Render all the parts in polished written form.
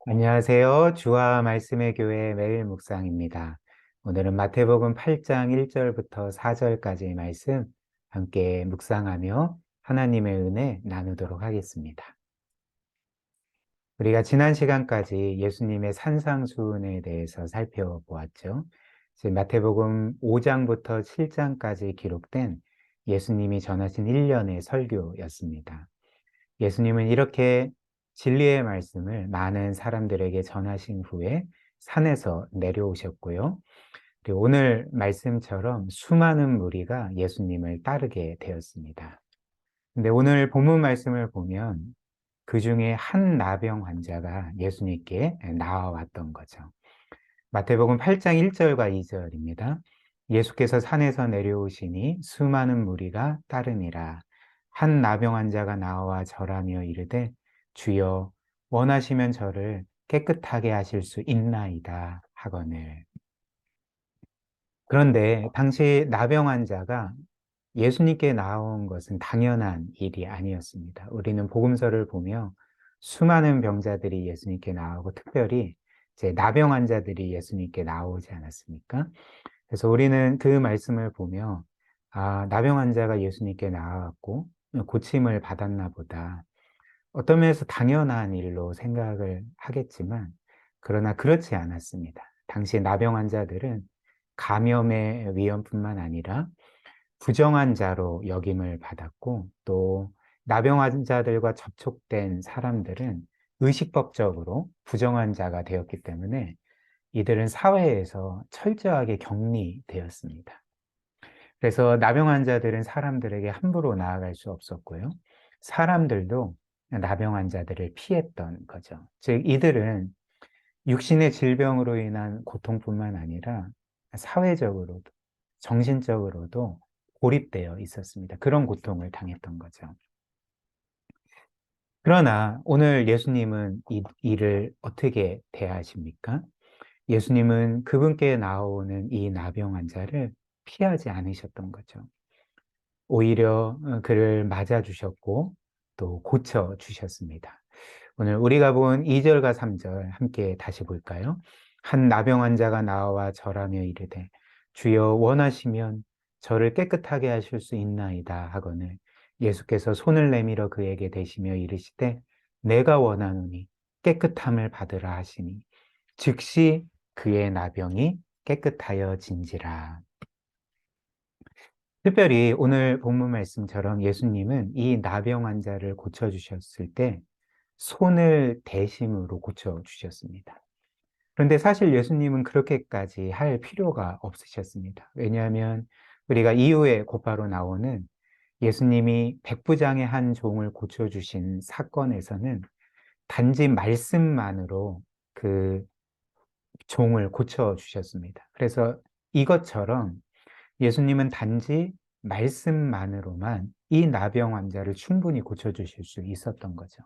안녕하세요. 주와 말씀의 교회 매일 묵상입니다. 오늘은 마태복음 8장 1절부터 4절까지의 말씀 함께 묵상하며 하나님의 은혜 나누도록 하겠습니다. 우리가 지난 시간까지 예수님의 산상수훈에 대해서 살펴보았죠. 지금 마태복음 5장부터 7장까지 기록된 예수님이 전하신 1년의 설교였습니다. 예수님은 이렇게 진리의 말씀을 많은 사람들에게 전하신 후에 산에서 내려오셨고요. 그리고 오늘 말씀처럼 수많은 무리가 예수님을 따르게 되었습니다. 근데 오늘 본문 말씀을 보면 그 중에 한 나병 환자가 예수님께 나와왔던 거죠. 마태복음 8장 1절과 2절입니다. 예수께서 산에서 내려오시니 수많은 무리가 따르니라. 한 나병 환자가 나와 절하며 이르되 주여 원하시면 저를 깨끗하게 하실 수 있나이다 하거늘. 그런데 당시 나병 환자가 예수님께 나온 것은 당연한 일이 아니었습니다. 우리는 복음서를 보며 수많은 병자들이 예수님께 나오고 특별히 이제 나병 환자들이 예수님께 나오지 않았습니까? 그래서 우리는 그 말씀을 보며 나병 환자가 예수님께 나와갖고 고침을 받았나 보다. 어떤 면에서 당연한 일로 생각을 하겠지만 그러나 그렇지 않았습니다. 당시 나병 환자들은 감염의 위험뿐만 아니라 부정한 자로 역임을 받았고 또 나병 환자들과 접촉된 사람들은 의식법적으로 부정한 자가 되었기 때문에 이들은 사회에서 철저하게 격리되었습니다. 그래서 나병 환자들은 사람들에게 함부로 나아갈 수 없었고요. 사람들도 나병 환자들을 피했던 거죠. 즉, 이들은 육신의 질병으로 인한 고통뿐만 아니라 사회적으로도, 정신적으로도 고립되어 있었습니다. 그런 고통을 당했던 거죠. 그러나 오늘 예수님은 이 일을 어떻게 대하십니까? 예수님은 그분께 나오는 이 나병 환자를 피하지 않으셨던 거죠. 오히려 그를 맞아주셨고 또 고쳐주셨습니다. 오늘 우리가 본 2절과 3절 함께 다시 볼까요? 한 나병 환자가 나와 절하며 이르되 주여 원하시면 저를 깨끗하게 하실 수 있나이다 하거늘 예수께서 손을 내밀어 그에게 대시며 이르시되 내가 원하노니 깨끗함을 받으라 하시니 즉시 그의 나병이 깨끗하여진지라. 특별히 오늘 본문 말씀처럼 예수님은 이 나병 환자를 고쳐주셨을 때 손을 대심으로 고쳐주셨습니다. 그런데 사실 예수님은 그렇게까지 할 필요가 없으셨습니다. 왜냐하면 우리가 이후에 곧바로 나오는 예수님이 백부장의 한 종을 고쳐주신 사건에서는 단지 말씀만으로 그 종을 고쳐주셨습니다. 그래서 이것처럼 예수님은 단지 말씀만으로만 이 나병 환자를 충분히 고쳐주실 수 있었던 거죠.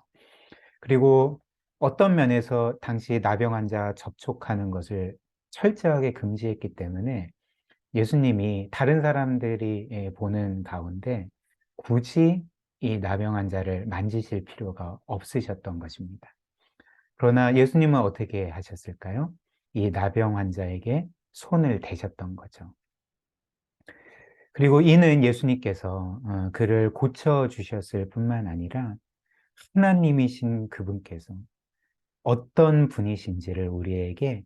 그리고 어떤 면에서 당시 나병 환자 접촉하는 것을 철저하게 금지했기 때문에 예수님이 다른 사람들이 보는 가운데 굳이 이 나병 환자를 만지실 필요가 없으셨던 것입니다. 그러나 예수님은 어떻게 하셨을까요? 이 나병 환자에게 손을 대셨던 거죠. 그리고 이는 예수님께서 그를 고쳐주셨을 뿐만 아니라 하나님이신 그분께서 어떤 분이신지를 우리에게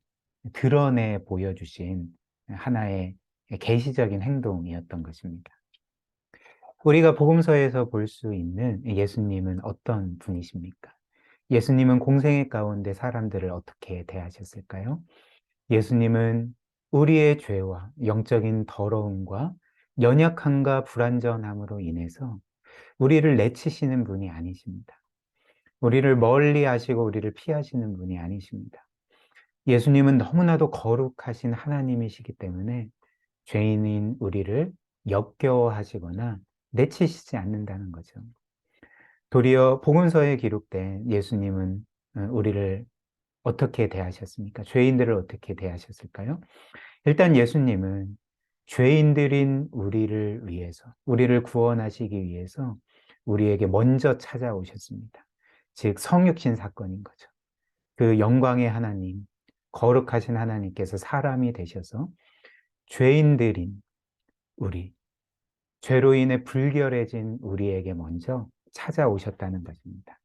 드러내 보여주신 하나의 계시적인 행동이었던 것입니다. 우리가 복음서에서 볼 수 있는 예수님은 어떤 분이십니까? 예수님은 공생애 가운데 사람들을 어떻게 대하셨을까요? 예수님은 우리의 죄와 영적인 더러움과 연약함과 불완전함으로 인해서 우리를 내치시는 분이 아니십니다. 우리를 멀리 하시고 우리를 피하시는 분이 아니십니다. 예수님은 너무나도 거룩하신 하나님이시기 때문에 죄인인 우리를 역겨워하시거나 내치시지 않는다는 거죠. 도리어 복음서에 기록된 예수님은 우리를 어떻게 대하셨습니까? 죄인들을 어떻게 대하셨을까요? 일단 예수님은 죄인들인 우리를 위해서, 우리를 구원하시기 위해서 우리에게 먼저 찾아오셨습니다. 즉, 성육신 사건인 거죠. 그 영광의 하나님, 거룩하신 하나님께서 사람이 되셔서 죄인들인 우리, 죄로 인해 불결해진 우리에게 먼저 찾아오셨다는 것입니다.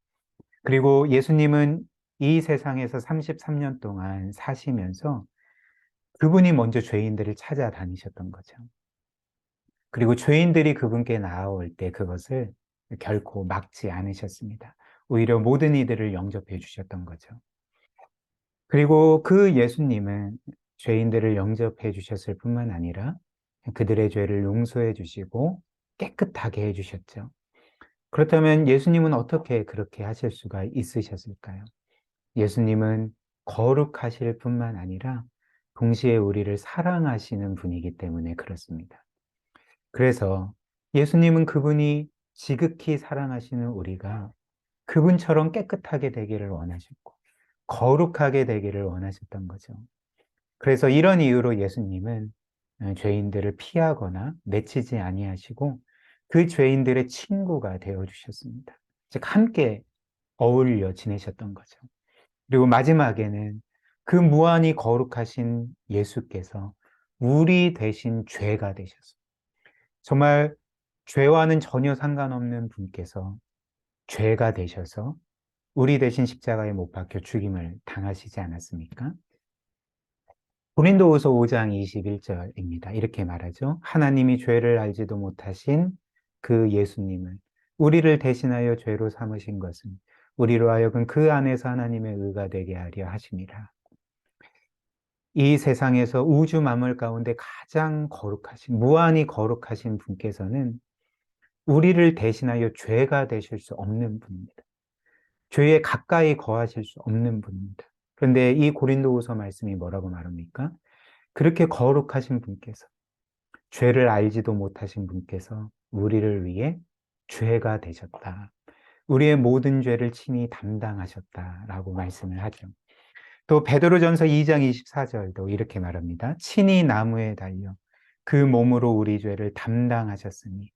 그리고 예수님은 이 세상에서 33년 동안 사시면서 그분이 먼저 죄인들을 찾아다니셨던 거죠. 그리고 죄인들이 그분께 나아올 때 그것을 결코 막지 않으셨습니다. 오히려 모든 이들을 영접해 주셨던 거죠. 그리고 그 예수님은 죄인들을 영접해 주셨을 뿐만 아니라 그들의 죄를 용서해 주시고 깨끗하게 해 주셨죠. 그렇다면 예수님은 어떻게 그렇게 하실 수가 있으셨을까요? 예수님은 거룩하실 뿐만 아니라 동시에 우리를 사랑하시는 분이기 때문에 그렇습니다. 그래서 예수님은 그분이 지극히 사랑하시는 우리가 그분처럼 깨끗하게 되기를 원하셨고 거룩하게 되기를 원하셨던 거죠. 그래서 이런 이유로 예수님은 죄인들을 피하거나 내치지 아니하시고 그 죄인들의 친구가 되어 주셨습니다. 즉 함께 어울려 지내셨던 거죠. 그리고 마지막에는 그 무한히 거룩하신 예수께서 우리 대신 죄가 되셔서 정말 죄와는 전혀 상관없는 분께서 죄가 되셔서 우리 대신 십자가에 못 박혀 죽임을 당하시지 않았습니까? 고린도후서 5장 21절입니다. 이렇게 말하죠. 하나님이 죄를 알지도 못하신 그 예수님을 우리를 대신하여 죄로 삼으신 것은 우리로 하여금 그 안에서 하나님의 의가 되게 하려 하심이라. 이 세상에서 우주 만물 가운데 가장 거룩하신, 무한히 거룩하신 분께서는 우리를 대신하여 죄가 되실 수 없는 분입니다. 죄에 가까이 거하실 수 없는 분입니다. 그런데 이 고린도후서 말씀이 뭐라고 말합니까? 그렇게 거룩하신 분께서, 죄를 알지도 못하신 분께서 우리를 위해 죄가 되셨다. 우리의 모든 죄를 친히 담당하셨다라고 말씀을 하죠. 또 베드로전서 2장 24절도 이렇게 말합니다. 친히 나무에 달려 그 몸으로 우리 죄를 담당하셨으니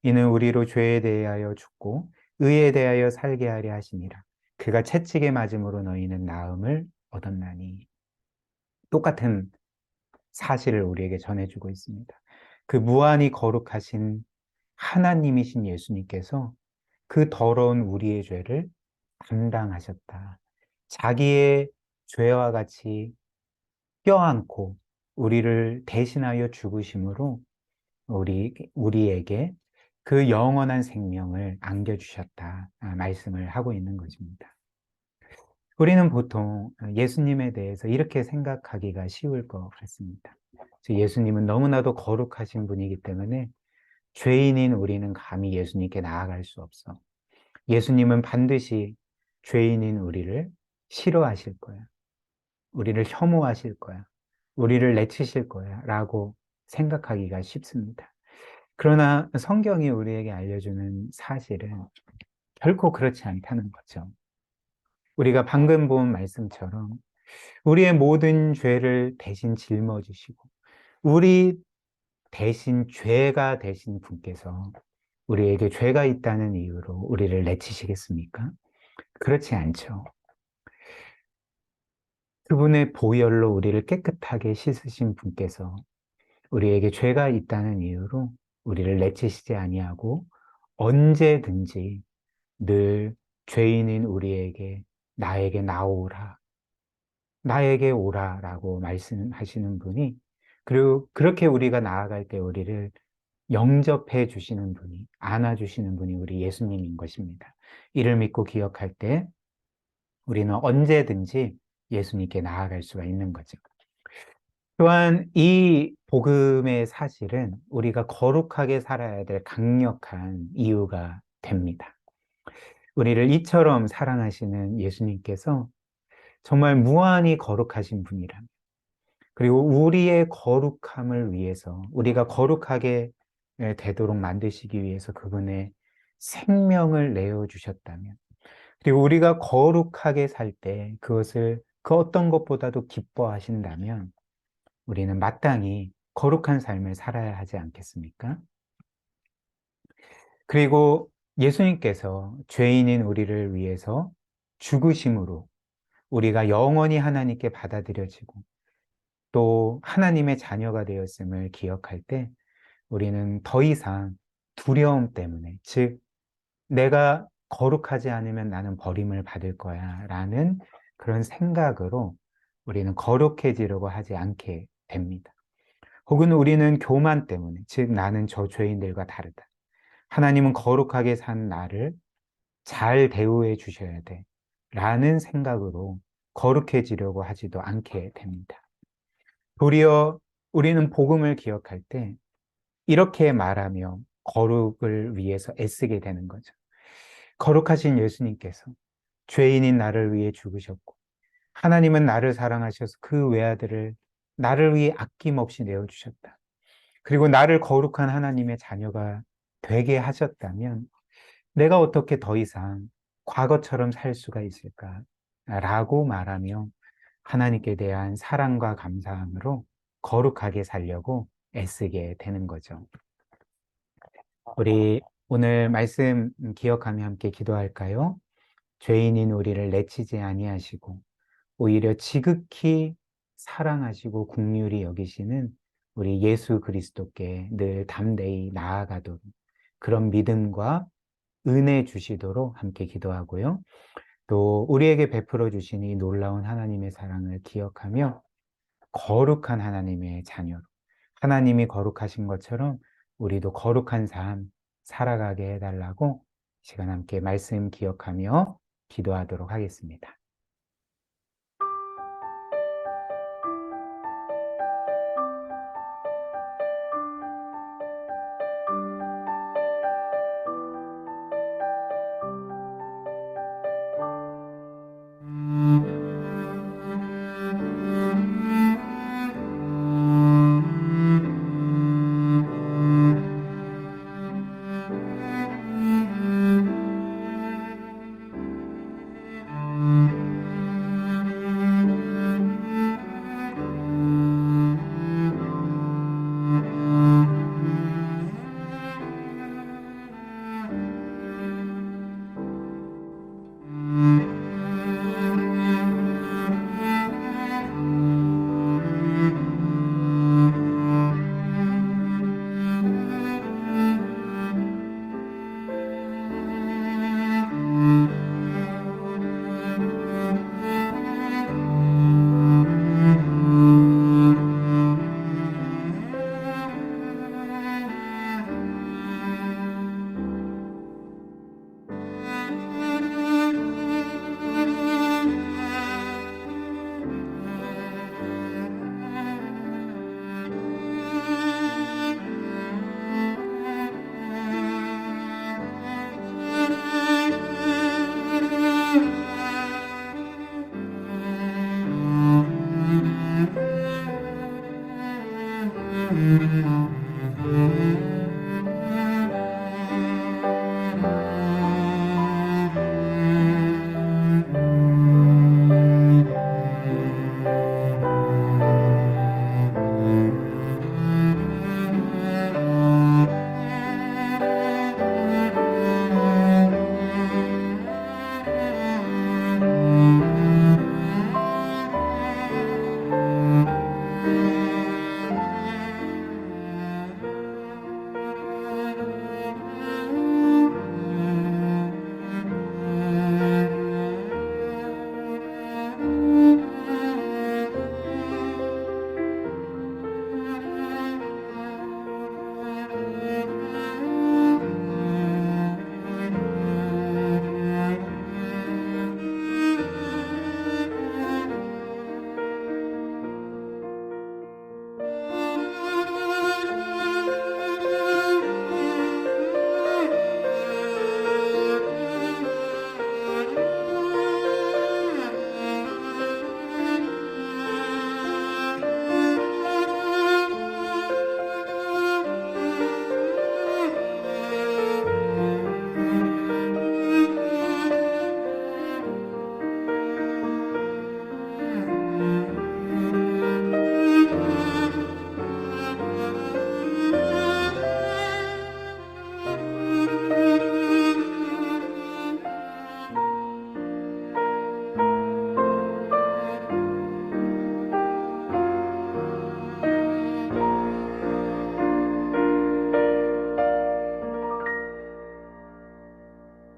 이는 우리로 죄에 대하여 죽고 의에 대하여 살게 하려 하심이라. 그가 채찍에 맞음으로 너희는 나음을 얻었나니. 똑같은 사실을 우리에게 전해주고 있습니다. 그 무한히 거룩하신 하나님이신 예수님께서 그 더러운 우리의 죄를 담당하셨다. 자기의 죄와 같이 껴안고 우리를 대신하여 죽으심으로 우리에게 그 영원한 생명을 안겨주셨다. 말씀을 하고 있는 것입니다. 우리는 보통 예수님에 대해서 이렇게 생각하기가 쉬울 것 같습니다. 예수님은 너무나도 거룩하신 분이기 때문에 죄인인 우리는 감히 예수님께 나아갈 수 없어. 예수님은 반드시 죄인인 우리를 싫어하실 거야. 우리를 혐오하실 거야. 우리를 내치실 거야. 라고 생각하기가 쉽습니다. 그러나 성경이 우리에게 알려주는 사실은 결코 그렇지 않다는 거죠. 우리가 방금 본 말씀처럼 우리의 모든 죄를 대신 짊어지시고 우리 대신 죄가 되신 분께서 우리에게 죄가 있다는 이유로 우리를 내치시겠습니까? 그렇지 않죠. 그분의 보혈로 우리를 깨끗하게 씻으신 분께서 우리에게 죄가 있다는 이유로 우리를 내치시지 아니하고 언제든지 늘 죄인인 우리에게 나에게 나오라, 나에게 오라라고 말씀하시는 분이 그리고 그렇게 우리가 나아갈 때 우리를 영접해 주시는 분이 안아주시는 분이 우리 예수님인 것입니다. 이를 믿고 기억할 때 우리는 언제든지 예수님께 나아갈 수가 있는 거죠. 또한 이 복음의 사실은 우리가 거룩하게 살아야 될 강력한 이유가 됩니다. 우리를 이처럼 사랑하시는 예수님께서 정말 무한히 거룩하신 분이라면 그리고 우리의 거룩함을 위해서 우리가 거룩하게 되도록 만드시기 위해서 그분의 생명을 내어주셨다면 그리고 우리가 거룩하게 살 때 그것을 그 어떤 것보다도 기뻐하신다면 우리는 마땅히 거룩한 삶을 살아야 하지 않겠습니까? 그리고 예수님께서 죄인인 우리를 위해서 죽으심으로 우리가 영원히 하나님께 받아들여지고 또 하나님의 자녀가 되었음을 기억할 때 우리는 더 이상 두려움 때문에, 즉, 내가 거룩하지 않으면 나는 버림을 받을 거야 라는 그런 생각으로 우리는 거룩해지려고 하지 않게 됩니다. 혹은 우리는 교만 때문에, 즉, 나는 저 죄인들과 다르다. 하나님은 거룩하게 산 나를 잘 대우해 주셔야 돼 라는 생각으로 거룩해지려고 하지도 않게 됩니다. 도리어 우리는 복음을 기억할 때 이렇게 말하며 거룩을 위해서 애쓰게 되는 거죠. 거룩하신 예수님께서 죄인인 나를 위해 죽으셨고, 하나님은 나를 사랑하셔서 그 외아들을 나를 위해 아낌없이 내어주셨다. 그리고 나를 거룩한 하나님의 자녀가 되게 하셨다면 내가 어떻게 더 이상 과거처럼 살 수가 있을까? 라고 말하며 하나님께 대한 사랑과 감사함으로 거룩하게 살려고 애쓰게 되는 거죠. 우리 오늘 말씀 기억하며 함께 기도할까요? 죄인인 우리를 내치지 아니하시고 오히려 지극히 사랑하시고 긍휼히 여기시는 우리 예수 그리스도께 늘 담대히 나아가도록 그런 믿음과 은혜 주시도록 함께 기도하고요. 또 우리에게 베풀어 주신 이 놀라운 하나님의 사랑을 기억하며 거룩한 하나님의 자녀로 하나님이 거룩하신 것처럼 우리도 거룩한 삶 살아가게 해달라고 시간 함께 말씀 기억하며 기도하도록 하겠습니다.